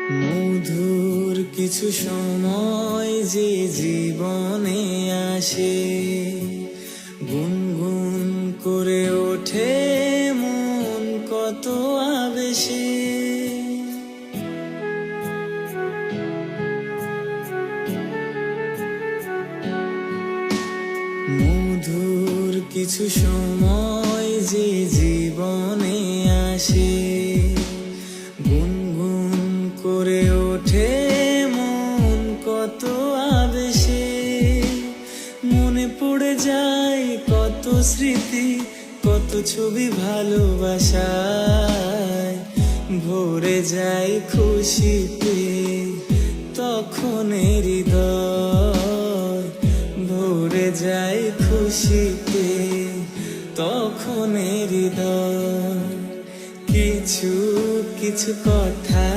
মধুর কিছু সময় যে জীবনে আসে, গুনগুন করে ওঠে মন কত আবেশে। মধুর কিছু সময় যে জীবনে আসে, গুনগুন করে ওঠে মন কত আবেশে। মনে পড়ে যায় কত স্মৃতি, কত ছবি ভালোবাসায়, ভরে যায় খুশিতে তখন হৃদয়, ভরে যায় খুশিতে তখন হৃদয়। কিছু কিছু কথা